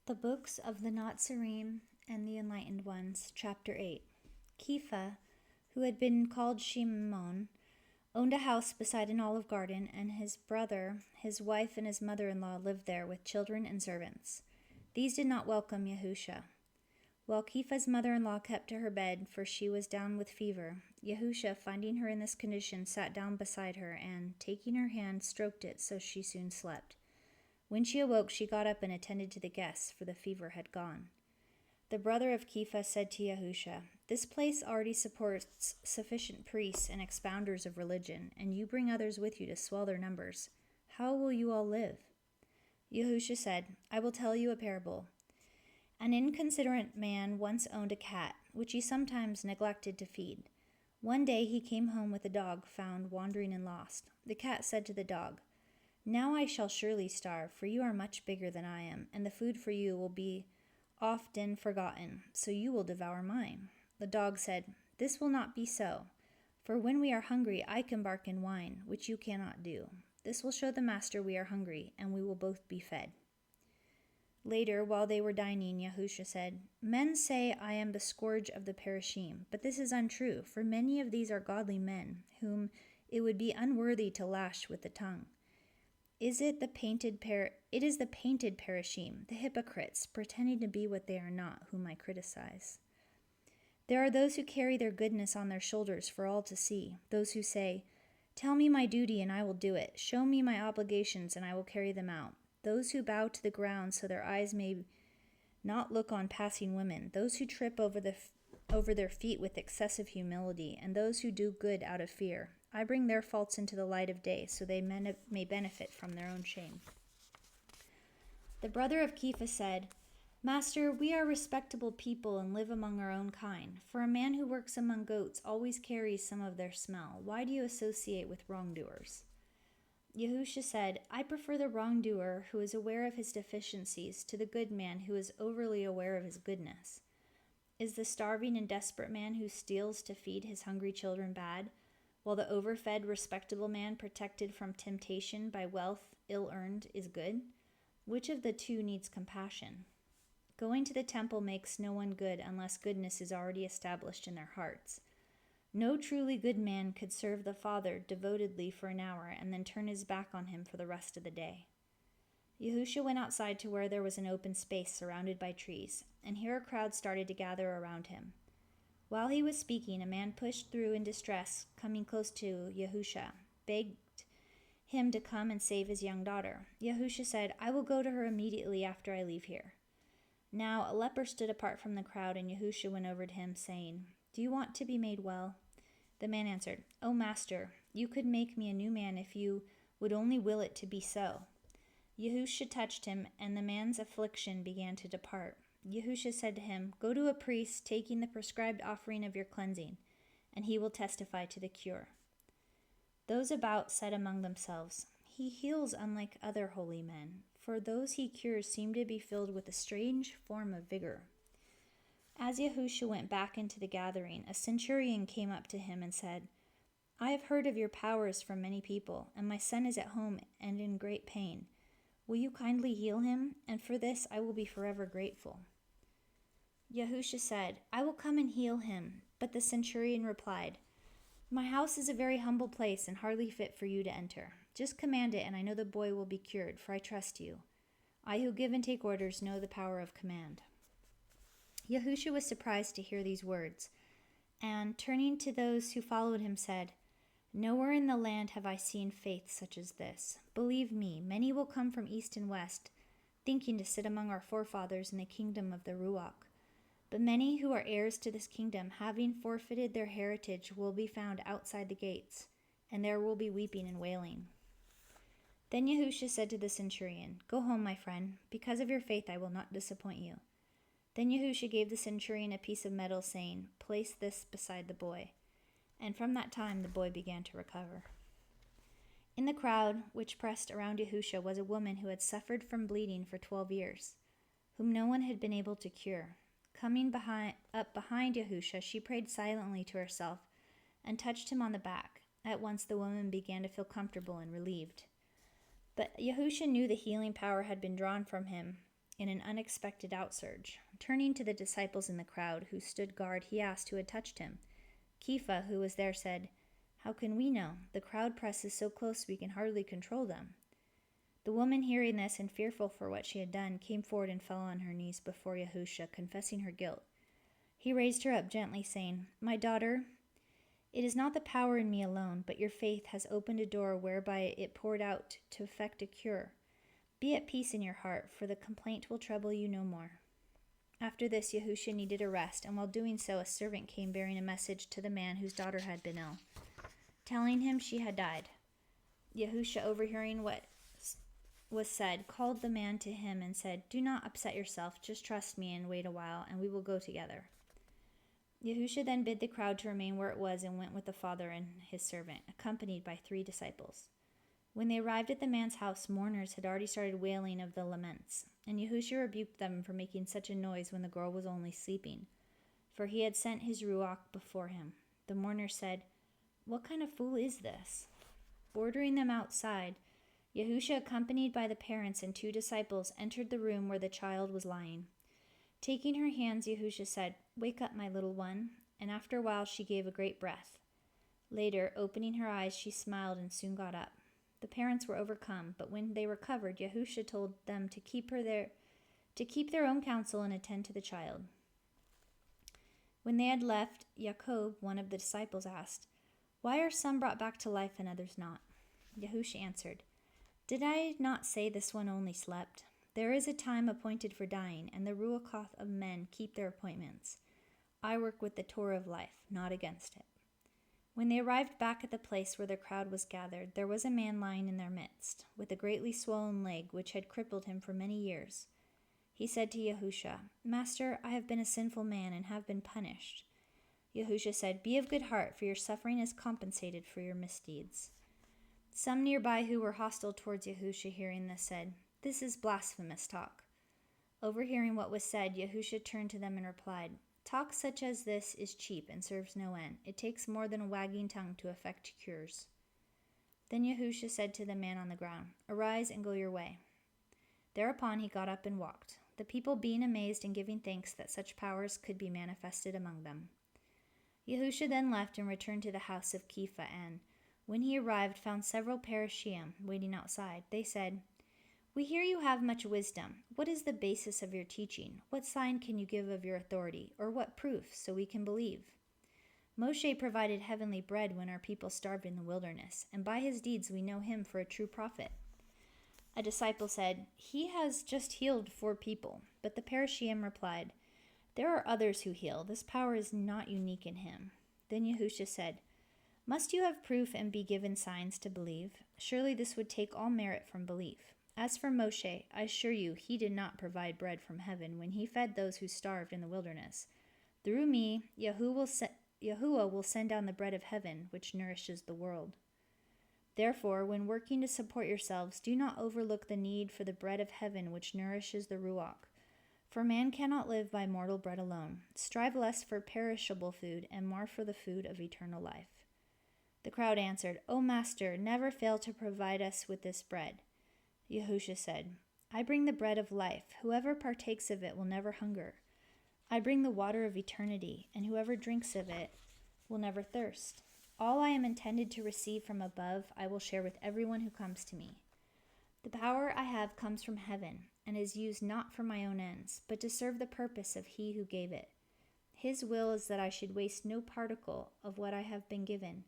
The Books of the Natsarim and the Enlightened Ones, Chapter 8. Kepha, who had been called Shimon, owned a house beside an olive garden, and his brother, his wife, and his mother-in-law lived there with children and servants. These did not welcome Yahusha. While Kepha's mother-in-law kept to her bed, for she was down with fever, Yahusha, finding her in this condition, sat down beside her, and, taking her hand, stroked it, so she soon slept. When she awoke, she got up and attended to the guests, for the fever had gone. The brother of Kepha said to Yahusha, "This place already supports sufficient priests and expounders of religion, and you bring others with you to swell their numbers. How will you all live?" Yahusha said, "I will tell you a parable. An inconsiderate man once owned a cat, which he sometimes neglected to feed. One day he came home with a dog found wandering and lost. The cat said to the dog, 'Now I shall surely starve, for you are much bigger than I am, and the food for you will be often forgotten, so you will devour mine.' The dog said, 'This will not be so, for when we are hungry I can bark in wine, which you cannot do. This will show the master we are hungry, and we will both be fed.'" Later, while they were dining, Yahusha said, "Men say I am the scourge of the Perishim, but this is untrue, for many of these are godly men, whom it would be unworthy to lash with the tongue. It is the painted Perishim, the hypocrites, pretending to be what they are not, whom I criticize. There are those who carry their goodness on their shoulders for all to see, those who say, 'Tell me my duty and I will do it. Show me my obligations and I will carry them out.' Those who bow to the ground so their eyes may not look on passing women, those who trip over their feet with excessive humility, and those who do good out of fear. I bring their faults into the light of day, so they may benefit from their own shame." The brother of Kepha said, "Master, we are respectable people and live among our own kind. For a man who works among goats always carries some of their smell. Why do you associate with wrongdoers?" Yahusha said, "I prefer the wrongdoer who is aware of his deficiencies to the good man who is overly aware of his goodness. Is the starving and desperate man who steals to feed his hungry children bad, while the overfed, respectable man protected from temptation by wealth ill-earned is good? Which of the two needs compassion? Going to the temple makes no one good unless goodness is already established in their hearts. No truly good man could serve the Father devotedly for an hour and then turn his back on him for the rest of the day." Yahusha went outside to where there was an open space surrounded by trees, and here a crowd started to gather around him. While he was speaking, a man pushed through in distress, coming close to Yahusha, begged him to come and save his young daughter. Yahusha said, "I will go to her immediately after I leave here." Now a leper stood apart from the crowd, and Yahusha went over to him, saying, "Do you want to be made well?" The man answered, "O Master, you could make me a new man if you would only will it to be so." Yahusha touched him, and the man's affliction began to depart. Yahusha said to him, "Go to a priest, taking the prescribed offering of your cleansing, and he will testify to the cure." Those about said among themselves, "He heals unlike other holy men, for those he cures seem to be filled with a strange form of vigor." As Yahusha went back into the gathering, a centurion came up to him and said, "I have heard of your powers from many people, and my son is at home and in great pain. Will you kindly heal him? And for this I will be forever grateful." Yahusha said, "I will come and heal him." But the centurion replied, "My house is a very humble place and hardly fit for you to enter. Just command it, and I know the boy will be cured, for I trust you. I who give and take orders know the power of command." Yahusha was surprised to hear these words, and turning to those who followed him said, "Nowhere in the land have I seen faith such as this. Believe me, many will come from east and west, thinking to sit among our forefathers in the kingdom of the Ruach. But many who are heirs to this kingdom, having forfeited their heritage, will be found outside the gates, and there will be weeping and wailing." Then Yahusha said to the centurion, "Go home, my friend. Because of your faith I will not disappoint you." Then Yahusha gave the centurion a piece of metal, saying, "Place this beside the boy." And from that time the boy began to recover. In the crowd which pressed around Yahusha was a woman who had suffered from bleeding for 12 years, whom no one had been able to cure. Coming up behind Yahusha, she prayed silently to herself and touched him on the back. At once the woman began to feel comfortable and relieved. But Yahusha knew the healing power had been drawn from him in an unexpected outsurge. Turning to the disciples in the crowd who stood guard, he asked who had touched him. Kepha, who was there, said, "How can we know? The crowd presses so close we can hardly control them." The woman, hearing this and fearful for what she had done, came forward and fell on her knees before Yahusha, confessing her guilt. He raised her up gently, saying, "My daughter, it is not the power in me alone, but your faith has opened a door whereby it poured out to effect a cure. Be at peace in your heart, for the complaint will trouble you no more." After this, Yahusha needed a rest, and while doing so, a servant came bearing a message to the man whose daughter had been ill, telling him she had died. Yahusha, overhearing what was said, called the man to him and said, "Do not upset yourself, just trust me and wait a while, and we will go together." Yahusha then bid the crowd to remain where it was and went with the father and his servant, accompanied by 3 disciples. When they arrived at the man's house, mourners had already started wailing of the laments, and Yahusha rebuked them for making such a noise when the girl was only sleeping, for he had sent his ruach before him. The mourners said, "What kind of fool is this?" Ordering them outside, Yahusha, accompanied by the parents and 2 disciples, entered the room where the child was lying. Taking her hands, Yahusha said, "Wake up, my little one," and after a while she gave a great breath. Later, opening her eyes, she smiled and soon got up. The parents were overcome, but when they recovered, Yahusha told them to keep their own counsel and attend to the child. When they had left, Jacob, one of the disciples, asked, "Why are some brought back to life and others not?" Yahusha answered, "Did I not say this one only slept? There is a time appointed for dying, and the ruach of men keep their appointments. I work with the Torah of life, not against it." When they arrived back at the place where the crowd was gathered, there was a man lying in their midst, with a greatly swollen leg which had crippled him for many years. He said to Yahusha, "Master, I have been a sinful man and have been punished." Yahusha said, "Be of good heart, for your suffering is compensated for your misdeeds." Some nearby who were hostile towards Yahusha, hearing this, said, "This is blasphemous talk." Overhearing what was said, Yahusha turned to them and replied, "Talk such as this is cheap and serves no end. It takes more than a wagging tongue to effect cures." Then Yahusha said to the man on the ground, "Arise and go your way." Thereupon he got up and walked, the people being amazed and giving thanks that such powers could be manifested among them. Yahusha then left and returned to the house of Kepha, and, when he arrived, found several parashim waiting outside. They said, "We hear you have much wisdom. What is the basis of your teaching? What sign can you give of your authority, or what proof, so we can believe? Moshe provided heavenly bread when our people starved in the wilderness, and by his deeds we know him for a true prophet." A disciple said, "He has just healed 4 people." But the parashim replied, "There are others who heal. This power is not unique in him." Then Yahusha said, "Must you have proof and be given signs to believe? Surely this would take all merit from belief. As for Moshe, I assure you, he did not provide bread from heaven when he fed those who starved in the wilderness. Through me, Yahuwah will send down the bread of heaven, which nourishes the world. Therefore, when working to support yourselves, do not overlook the need for the bread of heaven, which nourishes the ruach. For man cannot live by mortal bread alone. Strive less for perishable food and more for the food of eternal life." The crowd answered, "O Master, never fail to provide us with this bread." Yahusha said, "I bring the bread of life. Whoever partakes of it will never hunger. I bring the water of eternity, and whoever drinks of it will never thirst. All I am intended to receive from above, I will share with everyone who comes to me. The power I have comes from heaven, and is used not for my own ends, but to serve the purpose of he who gave it. His will is that I should waste no particle of what I have been given,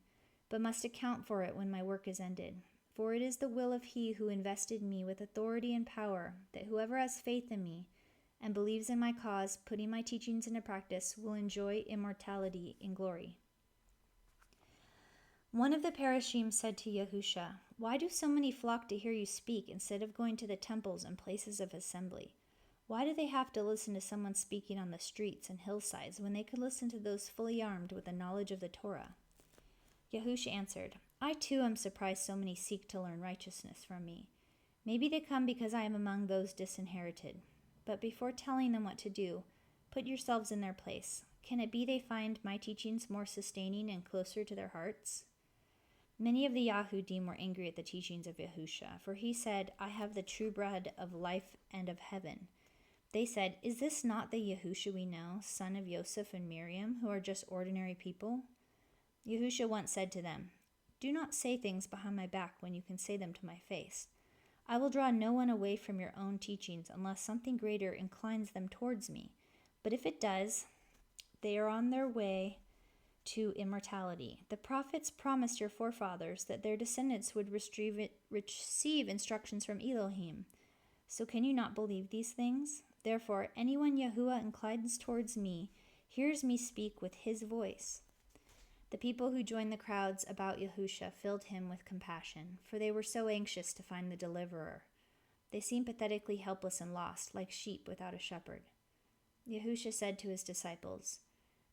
but must account for it when my work is ended. For it is the will of he who invested me with authority and power, that whoever has faith in me and believes in my cause, putting my teachings into practice, will enjoy immortality in glory." One of the parashim said to Yahusha, "Why do so many flock to hear you speak instead of going to the temples and places of assembly? Why do they have to listen to someone speaking on the streets and hillsides when they could listen to those fully armed with the knowledge of the Torah?" Yahusha answered, "I too am surprised so many seek to learn righteousness from me. Maybe they come because I am among those disinherited. But before telling them what to do, put yourselves in their place. Can it be they find my teachings more sustaining and closer to their hearts?" Many of the Yahudim were angry at the teachings of Yahusha, for he said, "I have the true bread of life and of heaven." They said, "Is this not the Yahusha we know, son of Yosef and Miriam, who are just ordinary people?" Yahusha once said to them, "Do not say things behind my back when you can say them to my face. I will draw no one away from your own teachings unless something greater inclines them towards me. But if it does, they are on their way to immortality. The prophets promised your forefathers that their descendants would receive instructions from Elohim. So can you not believe these things? Therefore, anyone Yahuwah inclines towards me hears me speak with his voice." The people who joined the crowds about Yahusha filled him with compassion, for they were so anxious to find the deliverer. They seemed pathetically helpless and lost, like sheep without a shepherd. Yahusha said to his disciples,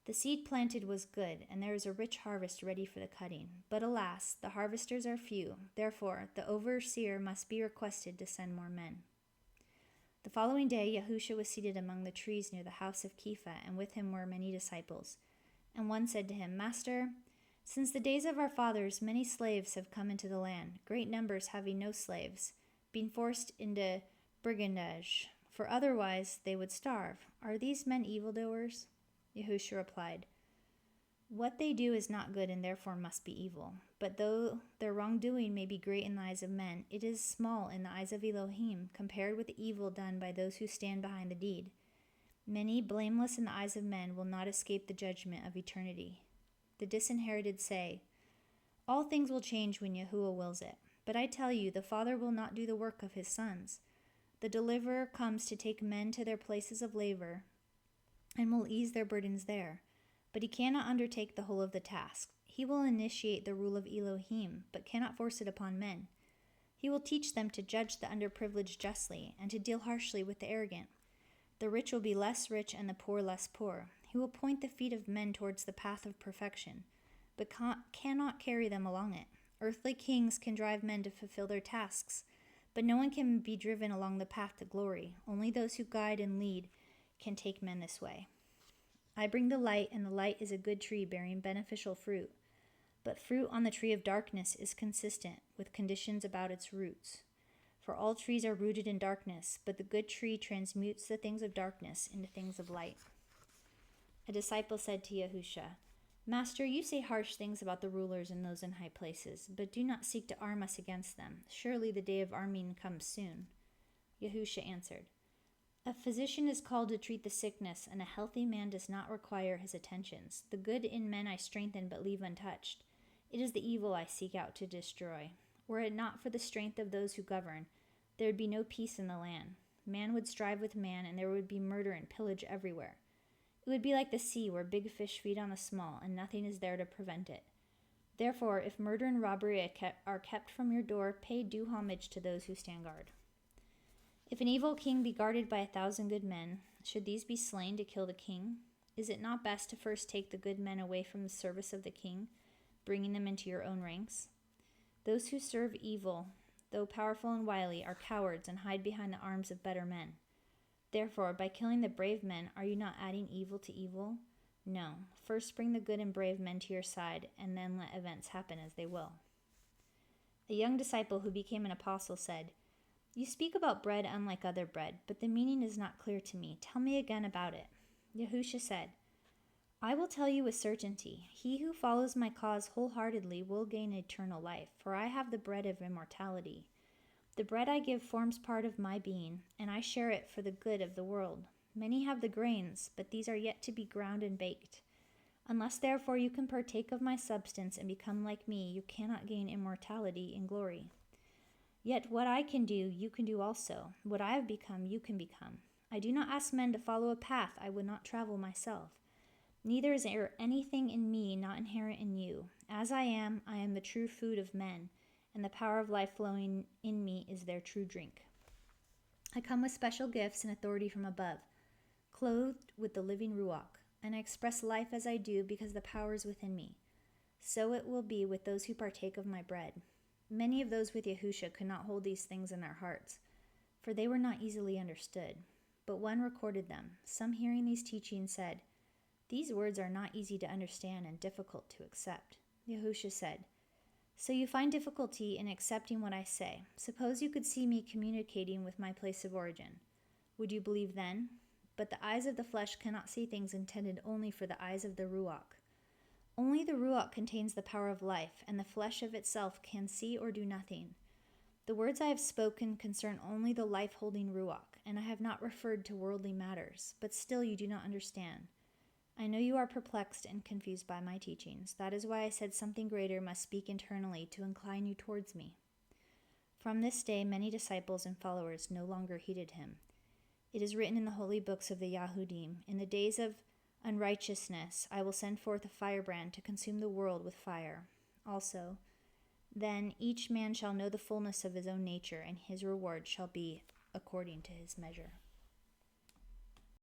"The seed planted was good, and there is a rich harvest ready for the cutting. But alas, the harvesters are few. Therefore, the overseer must be requested to send more men." The following day, Yahusha was seated among the trees near the house of Kepha, and with him were many disciples. And one said to him, "Master, since the days of our fathers, many slaves have come into the land, great numbers having no slaves, being forced into brigandage, for otherwise they would starve. Are these men evildoers?" Yahusha replied, "What they do is not good and therefore must be evil. But though their wrongdoing may be great in the eyes of men, it is small in the eyes of Elohim compared with the evil done by those who stand behind the deed. Many, blameless in the eyes of men, will not escape the judgment of eternity. The disinherited say, 'All things will change when Yahuwah wills it.' But I tell you, the Father will not do the work of his sons. The Deliverer comes to take men to their places of labor and will ease their burdens there. But he cannot undertake the whole of the task. He will initiate the rule of Elohim, but cannot force it upon men. He will teach them to judge the underprivileged justly and to deal harshly with the arrogant. The rich will be less rich and the poor less poor. He will point the feet of men towards the path of perfection, but cannot carry them along it. Earthly kings can drive men to fulfill their tasks, but no one can be driven along the path to glory. Only those who guide and lead can take men this way. I bring the light, and the light is a good tree bearing beneficial fruit. But fruit on the tree of darkness is consistent with conditions about its roots. For all trees are rooted in darkness, but the good tree transmutes the things of darkness into things of light. A disciple said to Yahusha, "Master, you say harsh things about the rulers and those in high places, but do not seek to arm us against them. Surely the day of arming comes soon." Yahusha answered, "A physician is called to treat the sickness, and a healthy man does not require his attentions. The good in men I strengthen but leave untouched. It is the evil I seek out to destroy. Were it not for the strength of those who govern, there would be no peace in the land. Man would strive with man, and there would be murder and pillage everywhere. It would be like the sea, where big fish feed on the small, and nothing is there to prevent it. Therefore, if murder and robbery are kept from your door, pay due homage to those who stand guard. If an evil king be guarded by 1,000 good men, should these be slain to kill the king? Is it not best to first take the good men away from the service of the king, bringing them into your own ranks? Those who serve evil, though powerful and wily, are cowards and hide behind the arms of better men. Therefore, by killing the brave men, are you not adding evil to evil? No. First bring the good and brave men to your side, and then let events happen as they will." A young disciple who became an apostle said, "You speak about bread unlike other bread, but the meaning is not clear to me. Tell me again about it." Yahusha said, "I will tell you with certainty. He who follows my cause wholeheartedly will gain eternal life, for I have the bread of immortality. The bread I give forms part of my being, and I share it for the good of the world. Many have the grains, but these are yet to be ground and baked. Unless therefore you can partake of my substance and become like me, you cannot gain immortality in glory. Yet what I can do, you can do also. What I have become, you can become. I do not ask men to follow a path I would not travel myself. Neither is there anything in me not inherent in you. As I am the true food of men, and the power of life flowing in me is their true drink. I come with special gifts and authority from above, clothed with the living Ruach, and I express life as I do because the power is within me. So it will be with those who partake of my bread." Many of those with Yahusha could not hold these things in their hearts, for they were not easily understood. But one recorded them. Some hearing these teachings said, "These words are not easy to understand and difficult to accept." Yahusha said, "So you find difficulty in accepting what I say. Suppose you could see me communicating with my place of origin. Would you believe then? But the eyes of the flesh cannot see things intended only for the eyes of the Ruach. Only the Ruach contains the power of life, and the flesh of itself can see or do nothing. The words I have spoken concern only the life-holding Ruach, and I have not referred to worldly matters, but still you do not understand. I know you are perplexed and confused by my teachings. That is why I said something greater must speak internally to incline you towards me. From this day many disciples and followers no longer heeded him. It is written in the holy books of the Yahudim, in the days of unrighteousness I will send forth a firebrand to consume the world with fire. Also, then each man shall know the fullness of his own nature, and his reward shall be according to his measure.